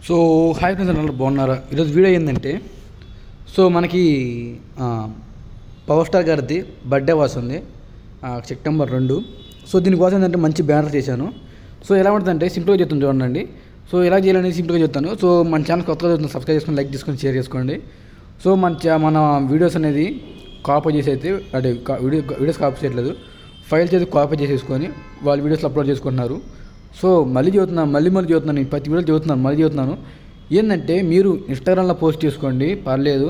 So hi friends అందరూ బాగున్నారా? ఈరోజు వీడియో ఏంటంటే మనకి పవర్ స్టార్ గారిది బర్త్డే వస్తుంది సెప్టెంబర్ 2. సో దీనికోసం ఏంటంటే మంచి బ్యానర్ చేశాను. సో ఎలా ఉంటుందంటే సింపుల్గా చెప్తాను చూడండి. సో ఎలా చేయాలని సింపుల్గా చెప్తాను. సో మన ఛానల్ కొత్తగా చూస్తున్న సబ్స్క్రైబ్ చేసుకొని లైక్ చేసుకొని షేర్ చేసుకోండి. సో మన వీడియోస్ అనేది కాపీ చేసి అయితే అంటే వీడియోస్ కాపీ చేయట్లేదు, ఫైల్స్ అయితే కాపీ చేసేసుకొని వాళ్ళ వీడియోస్లో అప్లోడ్ చేసుకుంటున్నారు. సో మళ్ళీ చదువుతున్నాను ప్రతి వీడియో చదువుతున్నాను ఏంటంటే మీరు ఇన్స్టాగ్రామ్లో పోస్ట్ చేసుకోండి పర్లేదు,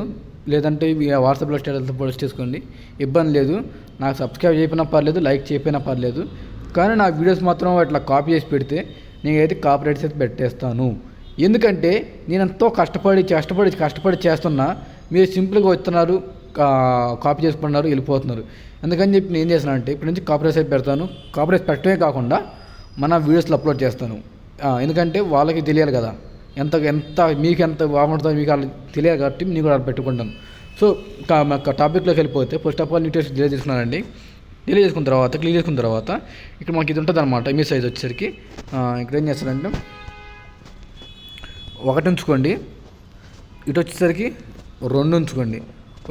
లేదంటే వాట్సాప్లో స్టేటస్లో పోస్ట్ చేసుకోండి, ఇబ్బంది లేదు. నాకు సబ్స్క్రైబ్ చేయకపోయినా పర్లేదు, లైక్ చేయకపోయినా పర్లేదు, కానీ నా వీడియోస్ మాత్రం అట్లా కాపీ చేసి పెడితే నేనైతే కాపీరైట్స్ అయితే పెట్టేస్తాను. ఎందుకంటే నేను ఎంతో కష్టపడి చేస్తున్నా, మీరు సింపుల్గా వస్తున్నారు, కాపీ చేసుకుంటున్నారు, వెళ్ళిపోతున్నారు. అందుకని చెప్పి నేను ఏం చేస్తానంటే ఇప్పటి నుంచి కాపీరైట్స్ అయితే పెడతాను. కాపీరైట్స్ పెట్టడమే కాకుండా మన వీడియోస్లో అప్లోడ్ చేస్తాను. ఎందుకంటే వాళ్ళకి తెలియాలి కదా మీకు ఎంత బాగుంటుందో మీకు అలా తెలియాలి కాబట్టి నేను కూడా పెట్టుకుంటాను. సో టాపిక్లోకి వెళ్ళిపోతే first of all nutrition delete చేసుకున్నానండి. క్లిక్ చేసుకున్న తర్వాత ఇక్కడ మనకి ఇది ఉంటుంది అనమాట. ఇమేజ్ సైజ్ వచ్చేసరికి ఇక్కడ ఏం చేస్తారంటే 1 ఉంచుకోండి, ఇటు వచ్చేసరికి 2 ఉంచుకోండి,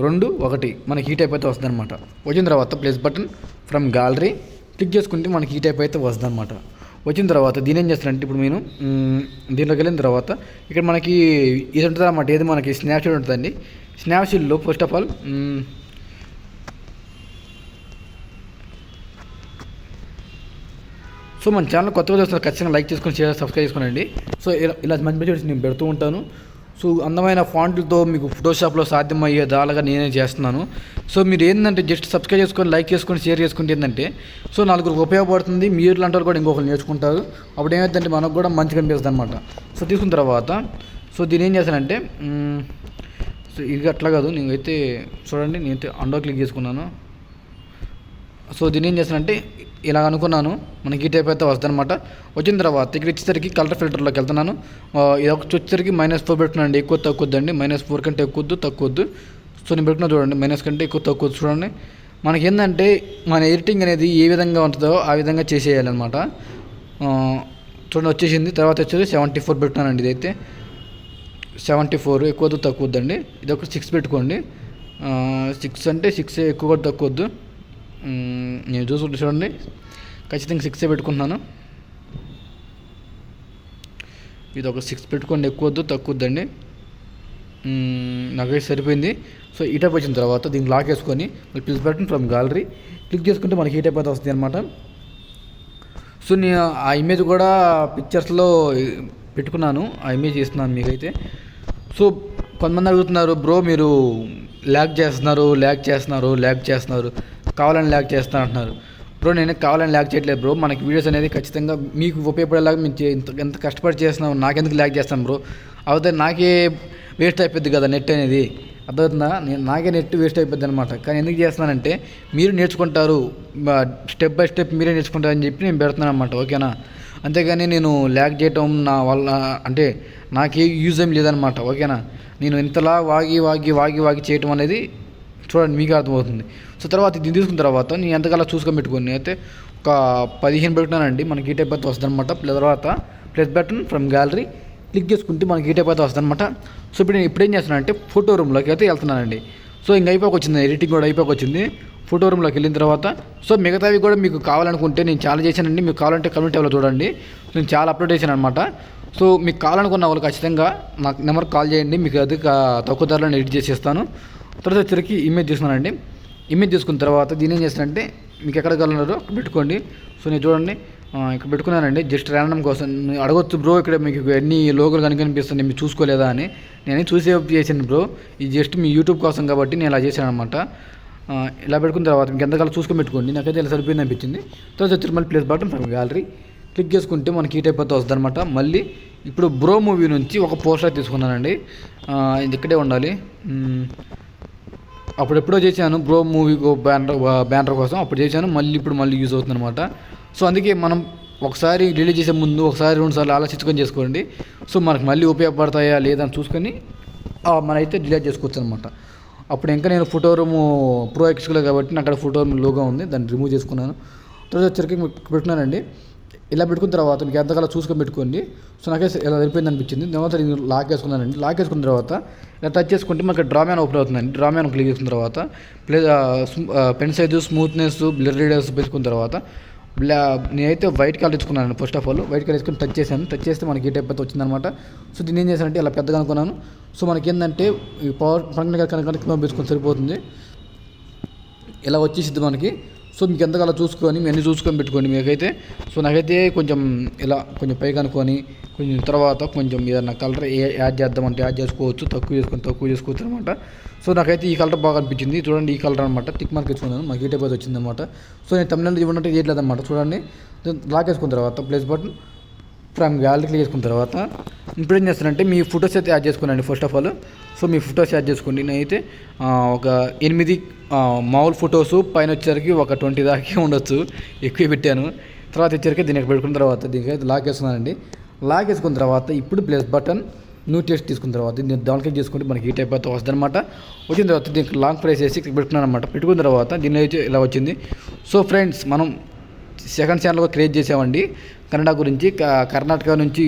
2 1 మనకి ఈ టైప్ అయితే వస్తుంది అనమాట. వచ్చిన తర్వాత place button from gallery click చేసుకుంటే మనకి ఈ టైప్ అయితే వస్తుంది అనమాట. వచ్చిన తర్వాత దీని ఏం చేస్తారంటే ఇప్పుడు నేను దీంట్లోకి వెళ్ళిన తర్వాత ఇక్కడ మనకి ఇది ఉంటుంది అన్నమాట. ఏది మనకి స్నాప్షీట్ ఉంటుందండి. స్నాప్షీట్లో ఫస్ట్ ఆఫ్ ఆల్ సో మన ఛానల్ కొత్తగా చూస్తున్నారు, ఖచ్చితంగా లైక్ చేసుకొని షేర్ సబ్స్క్రైబ్ చేసుకోనండి. సో ఇలా మంచి వీడియోస్ నేను పెడుతూ ఉంటాను. సో అందమైన ఫాంట్లతో మీకు ఫోటోషాప్లో సాధ్యమయ్యేదాలుగా నేనే చేస్తున్నాను. సో మీరు ఏంటంటే జస్ట్ సబ్స్క్రైబ్ చేసుకొని లైక్ చేసుకొని షేర్ చేసుకుంటే ఏంటంటే సో నలుగురికి ఉపయోగపడుతుంది, మీరు లాంటి వాళ్ళు కూడా ఇంకొకరు నేర్చుకుంటారు. అప్పుడు ఏమైందంటే మనకు కూడా మంచిగా అనిపిస్తుంది అనమాట. సో తీసుకున్న తర్వాత సో దీని ఏం చేశానంటే సో ఇది అట్లా కాదు, నేనైతే చూడండి నేనైతే అండో క్లిక్ చేసుకున్నాను. సో దీన్ని ఏం చేస్తానంటే ఇలా అనుకున్నాను, మనకి ఈ టైప్ అయితే వస్తుంది అనమాట. వచ్చిన తర్వాత ఇక్కడ వచ్చేసరికి కలర్ ఫిల్టర్లోకి వెళ్తున్నాను. ఇది వచ్చేసరికి -4 పెట్టుకున్నాను. ఎక్కువ తక్కువద్దండి, -4 కంటే తక్కువద్దు. సో నేను పెట్టుకున్నా చూడండి, మైనస్ కంటే ఎక్కువ తక్కువ చూడండి. మనకి ఏంటంటే మన ఎడిటింగ్ అనేది ఏ విధంగా ఉంటుందో ఆ విధంగా చేసేయాలన్నమాట. చూడండి వచ్చేసింది. తర్వాత వచ్చేసి 74 పెట్టుకున్నానండి. ఇదైతే 74 ఎక్కువద్దు తక్కువద్దండి. ఇది ఒక 6 పెట్టుకోండి. 6 అంటే 6 ఎక్కువ కూడా తక్కువద్దు. నేను చూసుకుంటే చూడండి ఖచ్చితంగా 6 పెట్టుకుంటున్నాను. ఇది ఒక 6 పెట్టుకోండి, ఎక్కువద్దు తక్కువద్దండి. నాకైతే సరిపోయింది. సో ఈ టైప్ వచ్చిన తర్వాత దీన్ని లాక్ వేసుకొని plus button from gallery click చేసుకుంటే మనకి ఈ టైప్ అయితే వస్తుంది అనమాట. సో నేను ఆ ఇమేజ్ కూడా పిక్చర్స్లో పెట్టుకున్నాను, ఆ ఇమేజ్ ఇస్తున్నాను మీకైతే. సో కొంతమంది అడుగుతున్నారు, బ్రో మీరు ల్యాగ్ చేస్తున్నారు కావాలని ల్యాగ్ చేస్తాను అంటున్నారు. బ్రో నేను కావాలని ల్యాగ్ చేయట్లేదు బ్రో. మనకి వీడియోస్ అనేది ఖచ్చితంగా మీకు ఉపయోగపడేలాగా మేము ఎంత కష్టపడి చేస్తున్నాం, నాకెందుకు ల్యాగ్ చేస్తాను బ్రో? అవుతే నాకే వేస్ట్ అయిపోద్ది కదా నెట్ అనేది, అర్థమవుతుందా? నాకే నెట్ వేస్ట్ అయిపోద్ది అనమాట. కానీ ఎందుకు చేస్తున్నానంటే మీరు నేర్చుకుంటారు, స్టెప్ బై స్టెప్ మీరే నేర్చుకుంటారని చెప్పి నేను పెడుతున్నాను అనమాట. ఓకేనా? అంతేగాని నేను ల్యాగ్ చేయటం నా వల్ల అంటే నాకే యూజ్ ఏం లేదనమాట. ఓకేనా? నేను ఇంతలా వాగి చేయటం అనేది చూడండి మీకు అర్థమవుతుంది. సో తర్వాత దీన్ని తీసుకున్న తర్వాత నేను ఎంతకాలం చూసుకొని పెట్టుకుని అయితే ఒక 15 పెట్టుకున్నానండి. మనకి ఈ టైప్ అయితే వస్తుంది అనమాట. తర్వాత plus button from gallery click చేసుకుంటే మనకి ఈ టైప్ అయితే వస్తుంది అనమాట. సో ఇప్పుడు నేను ఏం చేస్తున్నానంటే ఫోటో రూమ్లోకి అయితే వెళ్తున్నానండి. సో ఇంక అయిపోకొచ్చింది, ఎడిటింగ్ కూడా అయిపోకొచ్చింది. ఫోటో రూమ్లోకి వెళ్ళిన తర్వాత సో మిగతావి కూడా మీకు కావాలనుకుంటే నేను చాలా చేశానండి. మీకు కావాలంటే కమ్యూనిటీ ట్యాబ్లో చూడండి, నేను చాలా అప్లోడ్ చేశాను అనమాట. సో మీకు కావాలనుకున్న వాళ్ళు ఖచ్చితంగా నాకు నెంబర్కి కాల్ చేయండి, మీకు అది తక్కువ ధరలో ఎడిట్ చేసేస్తాను. తర్వాత వచ్చరికి ఇమేజ్ తీసుకున్నానండి. ఇమేజ్ తీసుకున్న తర్వాత దీని ఏం చేస్తానంటే మీకు ఎక్కడ కావాలన్నారో పెట్టుకోండి. సో నేను చూడండి ఇక్కడ పెట్టుకున్నానండి, జస్ట్ ర్యాండమ్ కోసం. అడగొచ్చు బ్రో ఇక్కడ మీకు ఎన్ని లోగోలు కనిపిస్తుంది మీరు చూసుకోలేదా అని. నేను చూసే చేశాను బ్రో, ఇది జస్ట్ మీ యూట్యూబ్ కోసం కాబట్టి నేను ఇలా చేశాను అనమాట. ఇలా పెట్టుకున్న తర్వాత మీకు ఎంతకాలం చూసుకొని పెట్టుకోండి. నాకైతే ఇలా సరిపోయింది అనిపించింది. తర్వాత వచ్చి మళ్ళీ place button from gallery click చేసుకుంటే మనకి ఈ టైప్ అయితే వస్తుంది అనమాట. మళ్ళీ ఇప్పుడు బ్రో మూవీ నుంచి ఒక పోస్టర్ తీసుకున్నానండి. ఇది ఇక్కడే ఉండాలి. అప్పుడు ఎప్పుడో చేశాను బ్రో మూవీ బ్యానర్ కోసం, అప్పుడు చేశాను. మళ్ళీ యూజ్ అవుతుంది అనమాట. సో అందుకే మనం ఒకసారి రిలీజ్ చేసే ముందు 1-2 సార్లు ఆలోచించుకొని చేసుకోండి. సో మనకు మళ్ళీ ఉపయోగపడతాయా లేదా అని చూసుకొని మనమైతే డిలీట్ చేసుకోవచ్చు అనమాట. అప్పుడు ఇంకా నేను ఫోటో రూమ్ ప్రో ఎక్స్లో కాబట్టి నాకు అక్కడ ఫోటో రూమ్ లోగో ఉంది, దాన్ని రిమూవ్ చేసుకున్నాను. తర్వాత వచ్చరికి పెట్టుకున్నానండి. ఇలా పెట్టుకున్న తర్వాత మీకు ఎంతకాలం చూసుకొని పెట్టుకోండి. సో నాకైతే ఇలా సరిపోయింది అనిపించింది. తర్వాత నేను లాక్ వేసుకున్నానండి. లాక్ వేసుకున్న తర్వాత ఇలా టచ్ చేసుకుంటే మనకి డ్రా మ్యాన్ ఓపెన్ అవుతుందండి. డ్రా మ్యాన్ క్లిక్ చేసుకున్న తర్వాత pen size, smoothness, blur readers పెట్టుకున్న తర్వాత నేనైతే వైట్ కలర్ తెచ్చుకున్నాను. First of all white colour వేసుకొని టచ్ చేశాను. టచ్ చేస్తే మనకి ఈ టైప్ అయితే వచ్చిందనమాట. సో దీన్ని ఏం చేశానంటే ఇలా పెద్దగా అనుకున్నాను. సో మనకి ఏంటంటే ఈ పవర్ పండుగ కనుక వేసుకొని సరిపోతుంది. ఇలా వచ్చేసిద్ది మనకి. సో మీకు ఎంతకాల చూసుకొని మీ అన్ని చూసుకొని పెట్టుకోండి మీకైతే. సో నాకైతే కొంచెం ఇలా కొంచెం పైకి అనుకొని కొంచెం తర్వాత కొంచెం ఏదన్నా కలర్ యాడ్ చేద్దామంటే యాడ్ చేసుకోవచ్చు, తక్కువ చేసుకోవచ్చు అనమాట. సో నాకైతే ఈ కలర్ బాగా అనిపించింది. చూడండి ఈ కలర్ అనమాట. టిక్ మార్క్ వేసుకున్నాను. మాకు ఈ టైప్ అయితే వచ్చిందనమాట. సో నేను తమిళనాడు ఇవ్వనంటే చేయట్లేదన్నమాట. చూడండి లాక్ వేసుకున్న తర్వాత place button from gallery click చేసుకున్న తర్వాత ఇప్పుడు ఏం చేస్తానంటే మీ ఫొటోస్ అయితే యాడ్ చేసుకోండి first of all. So me photos add చేసుకోండి. నేనైతే ఒక 8 మామూలు ఫొటోస్ పైన వచ్చేసరికి ఒక 20 దాకా ఉండొచ్చు, ఎక్కువ పెట్టాను. తర్వాత వచ్చేసరికి దీనికి పెట్టుకున్న తర్వాత దీనికి అయితే లాక్ వేసుకున్నానండి. లాక్ వేసుకున్న తర్వాత ఇప్పుడు ప్లస్ బటన్ న్యూ టెక్స్ట్ తీసుకున్న తర్వాత దీన్ని డౌన్ క్లిక్ చేసుకుంటే మనకి ఈ టైప్ అయితే వస్తుంది అనమాట. వచ్చిన తర్వాత దీనికి లాంగ్ ప్రెస్ చేసి పెట్టుకున్నాను అనమాట. పెట్టుకున్న తర్వాత దీనిలో అయితే ఇలా వచ్చింది. సో ఫ్రెండ్స్ మనం సెకండ్ ఛానల్ క్రియేట్ చేసామండి కన్నడ గురించి. కర్ణాటక నుంచి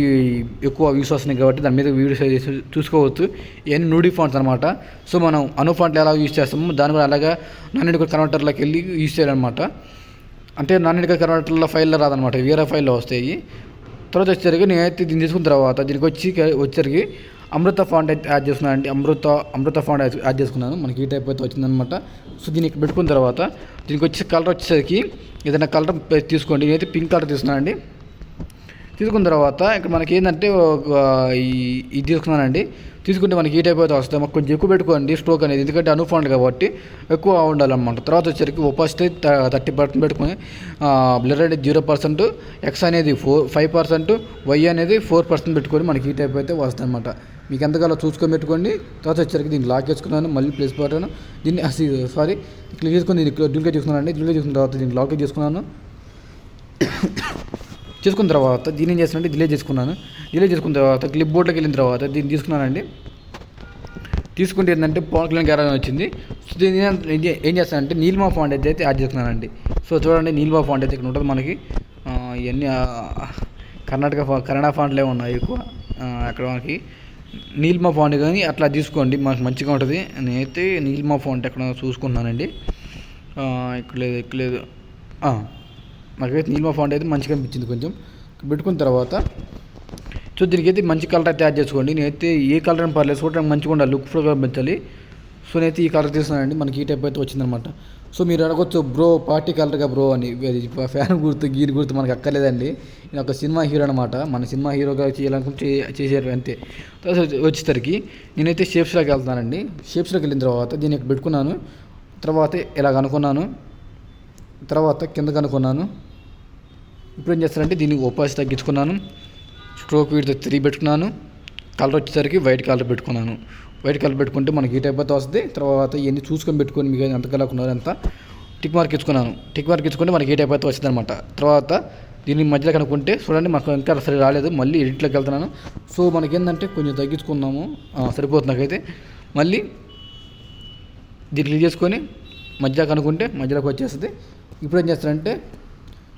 ఎక్కువ వ్యూస్ వస్తున్నాయి కాబట్టి దాని మీద వీడియోస్ చూసుకోవచ్చు. ఇవన్నీ నూడీ ఫాంట్స్ అనమాట. సో మనం అను ఫాంట్లు ఎలా యూజ్ చేస్తామో దాని కూడా అలాగా నాన్ ఇండియన్ కన్వర్టర్లోకి వెళ్ళి యూజ్ చేయాలన్నమాట. అంటే నాన్ ఇండియన్ కన్వర్టర్లో ఫైల్లో రాదనమాట, వేరే ఫైల్లో వస్తాయి. తర్వాత వచ్చేసరికి నేనైతే దీన్ని తీసుకున్న తర్వాత దీనికి వచ్చేసరికి అమృత ఫాంట్ అయితే యాడ్ చేస్తున్నాను అండి. అమృత ఫాంట్ యాడ్ చేసుకున్నాను. మనకి ఈ టైప్ అయితే వచ్చిందనమాట. సో దీనికి పెట్టుకున్న తర్వాత దీనికి వచ్చే కలర్ వచ్చేసరికి ఏదైనా కలర్ తీసుకోండి. నేనైతే పింక్ కలర్ తీసుకున్నాను అండి. తీసుకున్న తర్వాత ఇక్కడ మనకి ఏంటంటే ఇది తీసుకున్నానండి. తీసుకుంటే మనకి ఈ టైప్ అయితే వస్తుంది. మాకు కొంచెం ఎక్కువ పెట్టుకోండి స్ట్రోక్ అనేది, ఎందుకంటే అను ఫాంట్ కాబట్టి ఎక్కువ ఉండాలన్నమాట. తర్వాత వచ్చేసరికి ఒపాసిటీ 30% పెట్టుకొని బ్లర్ అనేది 0%, ఎక్స్ అనేది 5%, వై అనేది 4% పెట్టుకొని మనకి ఈ టైప్ అయితే వస్తుంది అనమాట. మీకు ఎంతకాలం చూసుకొని పెట్టుకోండి. తర్వాత వచ్చేసరికి దీన్ని లాక్ చేసుకున్నాను. మళ్ళీ ప్లేస్ బటన్ దీన్ని క్లిక్ చేసుకుని దీన్ని డిలీట్ చేసుకున్నానండి. డిలీట్ చేసుకున్న తర్వాత దీన్ని లాక్ చేసుకున్నాను. చేసుకున్న తర్వాత దీన్ని ఏం చేస్తానంటే డిలీట్ చేసుకున్నాను. డిలీట్ చేసుకున్న తర్వాత క్లిప్ బోర్డ్లోకి వెళ్ళిన తర్వాత దీన్ని తీసుకున్నానండి. తీసుకుంటే ఏంటంటే పవన్ కళ్యాణ్ గారు వచ్చింది. సో దీన్ని ఏం చేస్తానంటే నీలిమా ఫాంట్ అయితే యాడ్ చేసుకున్నానండి. సో చూడండి నీలిమా ఫాంట్ అయితే ఇక్కడ ఉంటుంది మనకి. ఇవన్నీ కన్నడ ఫాంట్లే ఉన్నాయి ఎక్కువ. అక్కడ మనకి నీలిమా ఫాంట్ కానీ అట్లా తీసుకోండి, మనకు మంచిగా ఉంటుంది. నేనైతే నీలిమా ఫాంట్ ఎక్కడ చూసుకుంటున్నానండి. ఇక్కడ లేదు. నాకైతే నీలిమా ఫాంట్ అయితే మంచిగా అనిపించింది. కొంచెం పెట్టుకున్న తర్వాత సో దీనికి అయితే మంచి కలర్ అయితే యాడ్ చేసుకోండి. నేనైతే ఏ కలర్ అని పర్లేదు, చూడడానికి మంచిగా ఉండాలి, లుక్ ఫుల్గా పెంచాలి. సో నేనైతే ఈ కలర్ తీసుకున్నానండి. మనకి ఈ టైప్ అయితే వచ్చిందనమాట. సో మీరు అడగొచ్చు బ్రో పార్టీ కలర్గా బ్రో అని. ఫ్యాన్ గుర్తు గీరు గుర్తు మనకు అక్కర్లేదండి. నేను ఒక సినిమా హీరో అనమాట. మన సినిమా హీరోగా చేయాలనుకుంటే చేసారు అంతే. తర్వాత వచ్చేసరికి నేనైతే షేప్స్లోకి వెళ్తున్నానండి. షేప్స్లోకి వెళ్ళిన తర్వాత దీన్ని పెట్టుకున్నాను. తర్వాత ఇలాగ అనుకున్నాను. తర్వాత కిందకు అనుకున్నాను. ఇప్పుడు ఏం చేస్తానంటే దీన్ని ఒపాసిటీ తగ్గించుకున్నాను. స్ట్రోక్ విడ్త్ 3 పెట్టుకున్నాను. కలర్ వచ్చేసరికి వైట్ కలర్ పెట్టుకున్నాను. వైట్ కలర్ పెట్టుకుంటే మనకి ఈ టైప్ అయితే వస్తుంది. తర్వాత ఇవన్నీ చూసుకొని పెట్టుకొని మీకు ఎంత కలర్ ఉన్నారు ఎంత టిక్ మార్క్ ఇచ్చుకున్నాను. టిక్ మార్క్ ఇచ్చుకుంటే మనకి ఈ టైప్ అయితే వచ్చింది అనమాట. తర్వాత దీన్ని మధ్యలో కనుక్కుంటే చూడండి మాకు ఇంకా సరే రాలేదు. మళ్ళీ ఎడిట్లోకి వెళ్తున్నాను. సో మనకి ఏంటంటే కొంచెం తగ్గించుకున్నాము, సరిపోతుంది నాకైతే. మళ్ళీ దీన్ని క్లిక్ చేసుకొని మధ్యలో కనుక్కుంటే మధ్యలోకి వచ్చేస్తుంది. ఇప్పుడు ఏం చేస్తారంటే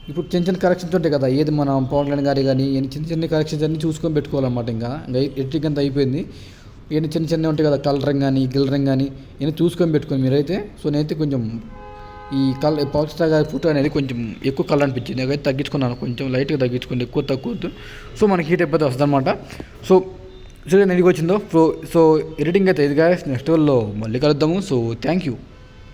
ఇప్పుడు చిన్న కరెక్షన్స్ ఉంటాయి కదా, ఏది మన పవన్ కళ్యాణ్ గారి కానీ చిన్న కరెక్షన్స్ అన్నీ చూసుకొని పెట్టుకోవాలన్నమాట. ఇంకా ఎడిటింగ్ అంతా అయిపోయింది. ఇవన్నీ చిన్న ఉంటాయి కదా, కలరింగ్ కానీ గిల్లరింగ్ కానీ ఇవన్నీ చూసుకొని పెట్టుకోండి మీరైతే. సో నేనైతే కొంచెం ఈ పవర్ స్టార్ గారి ఫోటో అనేది కొంచెం ఎక్కువ కలర్ అనిపించింది. నేనైతే తగ్గించుకున్నాను, కొంచెం లైట్గా తగ్గించుకోండి, ఎక్కువ తక్కువ. సో మనకి హీట్ అయిపోతే వస్తుంది అనమాట. సో చూడండి ఎందుకు వచ్చిందో. సో ఎడిటింగ్ అయితే ఇదిగా నెక్స్ట్ లెవెల్లో మళ్ళీ కలుద్దాము. So thank you.